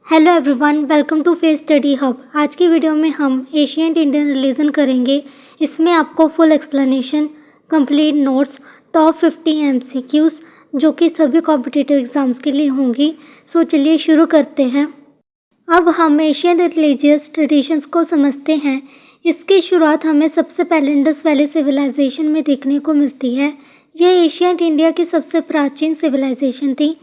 Hello everyone, welcome to face study hub. आज की video में हम एशियंट इंडियन रिलीजन करेंगे। इसमें आपको full explanation, complete notes, top 50 MCQs जो कि सभी कॉम्पिटिटिव एग्जाम्स के लिए होंगी। सो चलिए शुरू करते हैं। अब हम एशियन रिलीजियस ट्रेडिशंस को समझते हैं। इसकी शुरुआत हमें सबसे पहले इंडस वैली सिविलाइजेशन में देखने को मिलती है। यह एशियंट इंडिया की सबसे प्राचीन सिविलाइजेशन थी।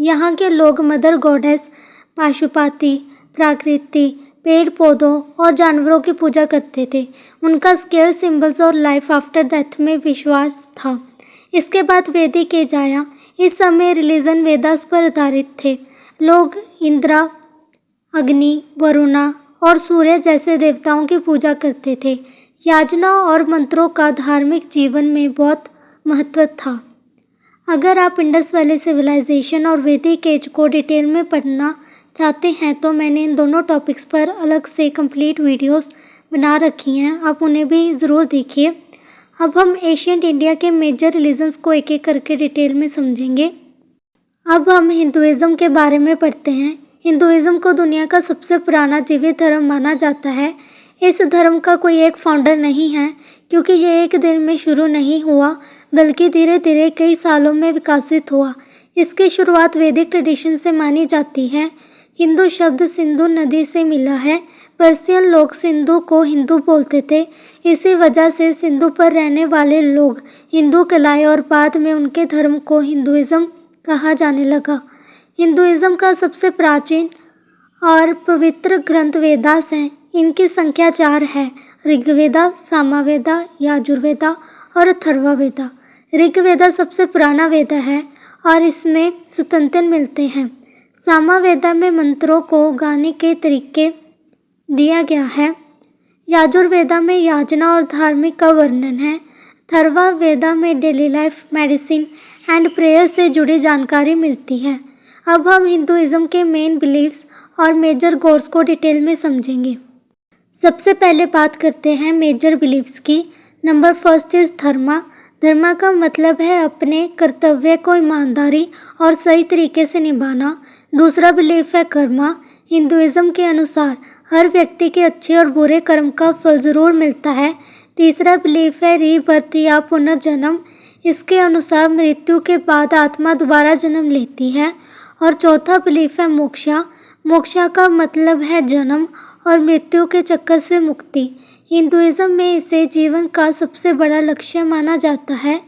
यहाँ के लोग मदर गॉडेस, पाशुपाति, प्रकृति, पेड़ पौधों और जानवरों की पूजा करते थे। उनका स्केयर सिंबल्स और लाइफ आफ्टर डेथ में विश्वास था। इसके बाद वैदिक एज आया। इस समय रिलीजन वेदास पर आधारित थे। लोग इंद्रा, अग्नि, वरुणा और सूर्य जैसे देवताओं की पूजा करते थे। याचना और मंत्रों का धार्मिक जीवन में बहुत महत्व था। अगर आप इंडस वैली सिविलाइजेशन और वैदिक एज को डिटेल में पढ़ना चाहते हैं तो मैंने इन दोनों टॉपिक्स पर अलग से कंप्लीट वीडियोस बना रखी हैं, आप उन्हें भी ज़रूर देखिए। अब हम एशियंट इंडिया के मेजर रिलीजन्स को एक एक करके डिटेल में समझेंगे। अब हम हिंदुइज़्म के बारे में पढ़ते हैं। हिंदुइज़्म को दुनिया का सबसे पुराना जीवित धर्म माना जाता है। इस धर्म का कोई एक फाउंडर नहीं है, क्योंकि ये एक दिन में शुरू नहीं हुआ, बल्कि धीरे धीरे कई सालों में विकसित हुआ। इसकी शुरुआत वैदिक ट्रेडिशन से मानी जाती है। हिंदू शब्द सिंधु नदी से मिला है। पर्शियन लोग सिंधु को हिंदू बोलते थे। इसी वजह से सिंधु पर रहने वाले लोग हिंदू कहलाए और बाद में उनके धर्म को हिंदुइज़्म कहा जाने लगा। हिंदुइज़्म का सबसे प्राचीन और पवित्र ग्रंथ वेदास हैं। इनकी संख्या 4 है: ऋग्वेदा, सामवेदा, यजुर्वेदा और अथर्ववेदा। ऋग्वेदा सबसे पुराना वेद है और इसमें सुतंत्र मिलते हैं। सामवेदा में मंत्रों को गाने के तरीके दिया गया है। यजुर्वेदा में याचना और धार्मिक का वर्णन है। अथर्ववेदा में daily life, medicine and prayer से जुड़ी जानकारी मिलती है। अब हम हिंदुइज़्म के मेन बिलीव्स और मेजर गॉड्स को डिटेल में समझेंगे। सबसे पहले बात करते हैं मेजर बिलीव्स की। नंबर फर्स्ट इज धर्मा। धर्मा का मतलब है अपने कर्तव्य को ईमानदारी और सही तरीके से निभाना। दूसरा बिलीफ है कर्मा। हिंदुइज़्म के अनुसार हर व्यक्ति के अच्छे और बुरे कर्म का फल ज़रूर मिलता है। तीसरा बिलीफ है रीबर्थ या पुनर्जन्म। इसके अनुसार मृत्यु के बाद आत्मा दोबारा जन्म लेती है। और चौथा बिलीफ है मोक्षा। मोक्षा का मतलब है जन्म और मृत्यु के चक्कर से मुक्ति। हिंदुइज़्म में इसे जीवन का सबसे बड़ा लक्ष्य माना जाता है।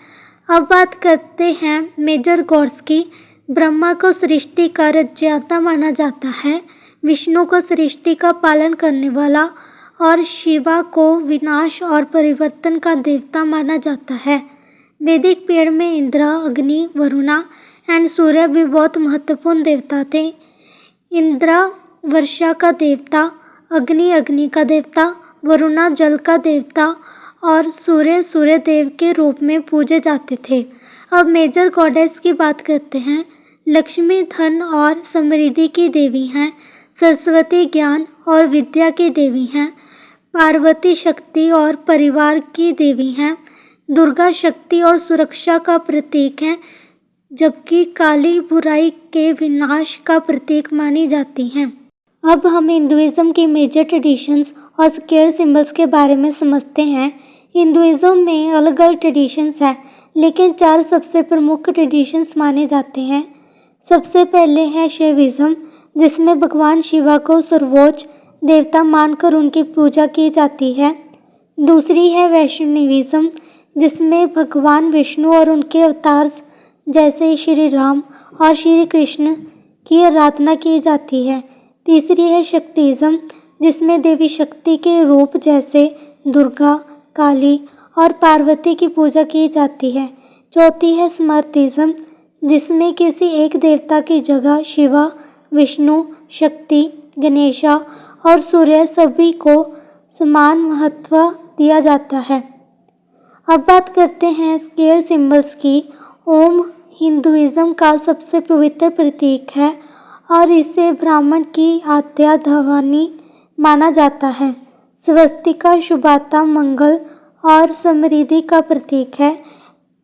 अब बात करते हैं मेजर गॉड्स की। ब्रह्मा को सृष्टि का रचयिता माना जाता है। विष्णु को सृष्टि का पालन करने वाला और शिवा को विनाश और परिवर्तन का देवता माना जाता है। वैदिक पीरियड में इंद्रा, अग्नि, वरुणा एंड सूर्य भी बहुत महत्वपूर्ण देवता थे। इंद्रा वर्षा का देवता, अग्नि अग्नि का देवता, वरुणा जल का देवता और सूर्य सूर्य देव के रूप में पूजे जाते थे। अब मेजर गॉडेस की बात करते हैं। लक्ष्मी धन और समृद्धि की देवी हैं। सरस्वती ज्ञान और विद्या की देवी हैं। पार्वती शक्ति और परिवार की देवी हैं। दुर्गा शक्ति और सुरक्षा का प्रतीक हैं, जबकि काली बुराई के विनाश का प्रतीक मानी जाती हैं। अब हम हिंदुइज़्म की मेजर ट्रेडिशंस और स्केयर सिंबल्स के बारे में समझते हैं। हिंदुइज़्म में अलग अलग ट्रेडिशंस हैं, लेकिन 4 सबसे प्रमुख ट्रेडिशंस माने जाते हैं। सबसे पहले है शैविज़्म, जिसमें भगवान शिवा को सर्वोच्च देवता मानकर उनकी पूजा की जाती है। दूसरी है वैष्णविज़्म, जिसमें भगवान विष्णु और उनके अवतार जैसे श्री राम और श्री कृष्ण की आराधना की जाती है। तीसरी है शक्तिज़्म, जिसमें देवी शक्ति के रूप जैसे दुर्गा, काली और पार्वती की पूजा की जाती है। चौथी है स्मृतिज़्म, जिसमें किसी एक देवता की जगह शिवा, विष्णु, शक्ति, गणेशा और सूर्य सभी को समान महत्व दिया जाता है। अब बात करते हैं स्केयर सिंबल्स की। ओम हिंदुइज़्म का सबसे पवित्र प्रतीक है और इसे ब्राह्मण की आज्ञा ध्वनि माना जाता है। स्वस्तिका शुभता, मंगल और समृद्धि का प्रतीक है।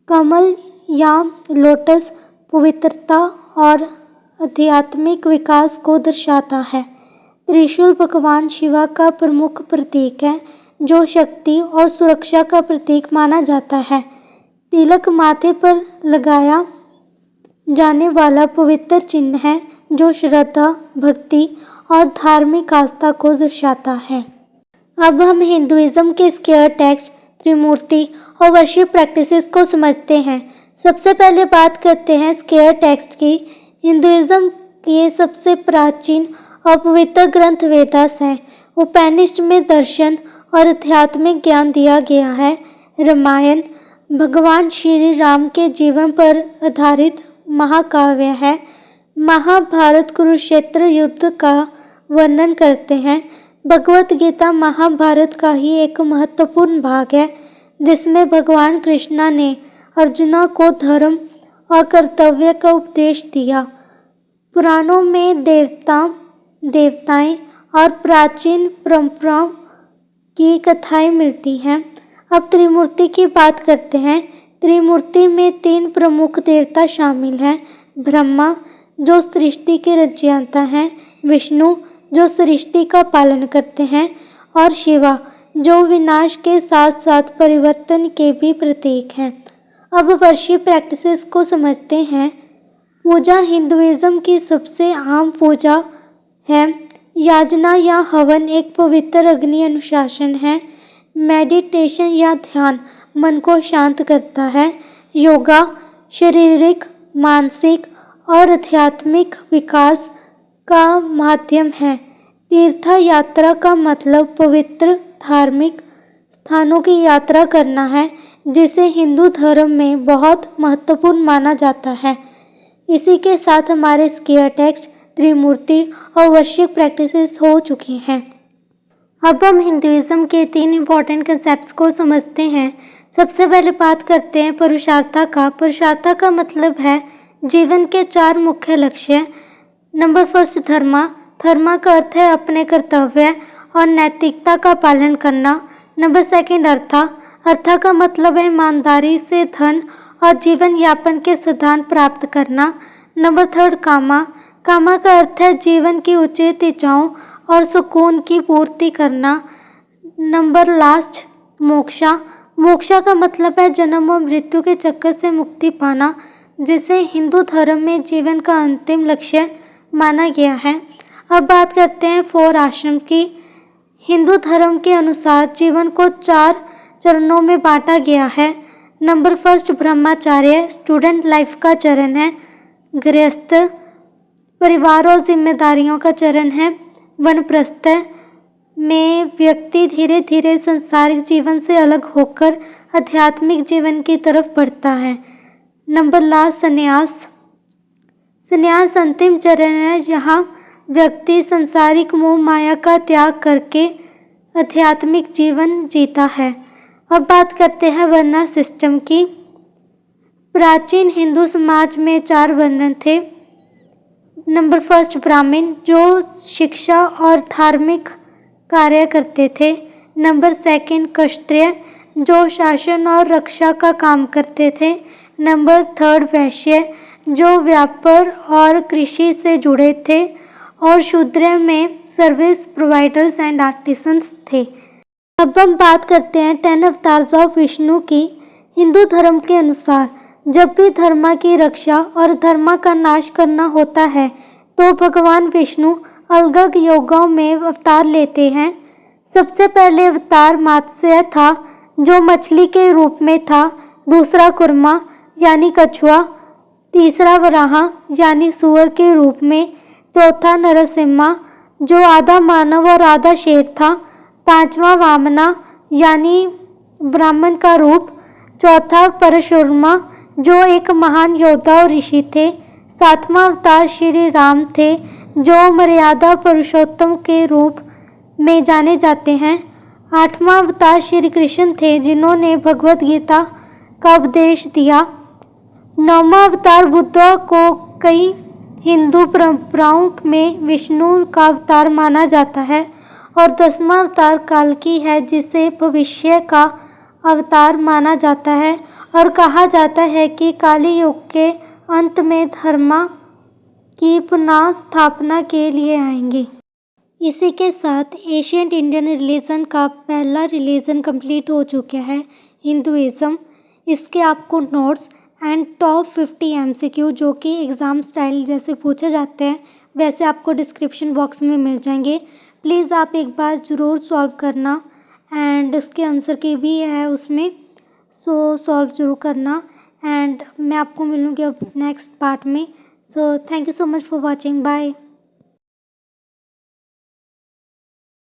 कमल या लोटस पवित्रता और आध्यात्मिक विकास को दर्शाता है। त्रिशूल भगवान शिवा का प्रमुख प्रतीक है, जो शक्ति और सुरक्षा का प्रतीक माना जाता है। तिलक माथे पर लगाया जाने वाला पवित्र चिन्ह है, जो श्रद्धा, भक्ति और धार्मिक आस्था को दर्शाता है। अब हम हिंदुइज्म के स्केयर टेक्स्ट, त्रिमूर्ति और वर्शिप प्रैक्टिसेस को समझते हैं। सबसे पहले बात करते हैं स्केयर टेक्स्ट की। हिंदुइज्म के सबसे प्राचीन और पवित्र ग्रंथ वेदास हैं। उपनिषद में दर्शन और आध्यात्मिक ज्ञान दिया गया है। रामायण भगवान श्री राम के जीवन पर आधारित महाकाव्य है। महाभारत कुरुक्षेत्र युद्ध का वर्णन करते हैं। भगवत गीता महाभारत का ही एक महत्वपूर्ण भाग है, जिसमें भगवान कृष्ण ने अर्जुन को धर्म और कर्तव्य का उपदेश दिया। पुराणों में देवताएं और प्राचीन परंपराओं की कथाएं मिलती हैं। अब त्रिमूर्ति की बात करते हैं। त्रिमूर्ति में 3 प्रमुख देवता शामिल हैं। ब्रह्मा, जो सृष्टि के रचयिता हैं, विष्णु, जो सृष्टि का पालन करते हैं, और शिवा, जो विनाश के साथ साथ परिवर्तन के भी प्रतीक हैं। अब वर्शिप प्रैक्टिसेस को समझते हैं। पूजा हिंदुइज्म की सबसे आम पूजा है। याजना या हवन एक पवित्र अग्नि अनुशासन है। मेडिटेशन या ध्यान मन को शांत करता है। योगा शारीरिक, मानसिक और आध्यात्मिक विकास का माध्यम है। तीर्थ यात्रा का मतलब पवित्र धार्मिक स्थानों की यात्रा करना है, जिसे हिंदू धर्म में बहुत महत्वपूर्ण माना जाता है। इसी के साथ हमारे स्केयर टेक्स्ट, त्रिमूर्ति और वर्शिप प्रैक्टिसेस हो चुकी हैं। अब हम हिंदुइज्म के 3 इम्पॉर्टेंट कंसेप्ट्स को समझते हैं। सबसे पहले बात करते हैं पुरुषार्थ का। पुरुषार्थ का मतलब है जीवन के 4 मुख्य लक्ष्य। नंबर 1 धर्म का अर्थ है अपने कर्तव्य और नैतिकता का पालन करना। नंबर 2 अर्थ का मतलब है ईमानदारी से धन और जीवन यापन के सिद्धांत प्राप्त करना। नंबर 3 कामा का अर्थ है जीवन की उचित इच्छाओं और सुकून की पूर्ति करना। नंबर लास्ट मोक्षा का मतलब है जन्म और मृत्यु के चक्कर से मुक्ति पाना, जिसे हिंदू धर्म में जीवन का अंतिम लक्ष्य माना गया है। अब बात करते हैं 4 आश्रम की। हिंदू धर्म के अनुसार जीवन को 4 चरणों में बांटा गया है। नंबर 1 ब्रह्मचार्य स्टूडेंट लाइफ का चरण है। गृहस्थ परिवार और जिम्मेदारियों का चरण है। वानप्रस्थ में व्यक्ति धीरे धीरे सांसारिक जीवन से अलग होकर आध्यात्मिक जीवन की तरफ बढ़ता है। नंबर लास्ट संन्यास अंतिम चरण है, जहाँ व्यक्ति सांसारिक मोह माया का त्याग करके आध्यात्मिक जीवन जीता है। अब बात करते हैं वर्ण सिस्टम की। प्राचीन हिंदू समाज में 4 वर्ण थे। नंबर 1 ब्राह्मण, जो शिक्षा और धार्मिक कार्य करते थे। नंबर 2 क्षत्रिय, जो शासन और रक्षा का काम करते थे। नंबर 3 वैश्य, जो व्यापार और कृषि से जुड़े थे। और शूद्र में सर्विस प्रोवाइडर्स एंड आर्टिसंस थे। अब हम बात करते हैं 10 अवतार्स ऑफ विष्णु की। हिंदू धर्म के अनुसार जब भी धर्म की रक्षा और धर्म का नाश करना होता है, तो भगवान विष्णु अलग अलग योगों में अवतार लेते हैं। सबसे पहले अवतार मत्स्य था, जो मछली के रूप में था। दूसरा कुर्मा यानी कछुआ। तीसरा वराह यानी सूअर के रूप में। चौथा नरसिम्हा, जो आधा मानव और आधा शेर था। 5वां वामना यानी ब्राह्मण का रूप। चौथा परशुरामा, जो एक महान योद्धा और ऋषि थे। 7वां अवतार श्री राम थे, जो मर्यादा पुरुषोत्तम के रूप में जाने जाते हैं। 8वां अवतार श्री कृष्ण थे, जिन्होंने भगवत गीता का उपदेश दिया। 9वां अवतार बुद्ध को कई हिंदू परंपराओं में विष्णु का अवतार माना जाता है। और 10वां अवतार कल्कि है, जिसे भविष्य का अवतार माना जाता है। और कहा जाता है कि कलि युग के अंत में धर्म की पुनः स्थापना के लिए आएंगे। इसी के साथ एशियंट इंडियन रिलीजन का पहला रिलीजन कंप्लीट हो चुका है, हिंदुइज्म। इसके आपको नोट्स एंड टॉप 50 MCQ जो कि एग्ज़ाम स्टाइल जैसे पूछे जाते हैं वैसे आपको डिस्क्रिप्शन बॉक्स में मिल जाएंगे। प्लीज़ आप एक बार ज़रूर सॉल्व करना एंड उसके आंसर की भी है उसमें, सो सॉल्व ज़रूर करना। एंड मैं आपको मिलूँगी अब नेक्स्ट पार्ट में। So thank you so much for watching. Bye.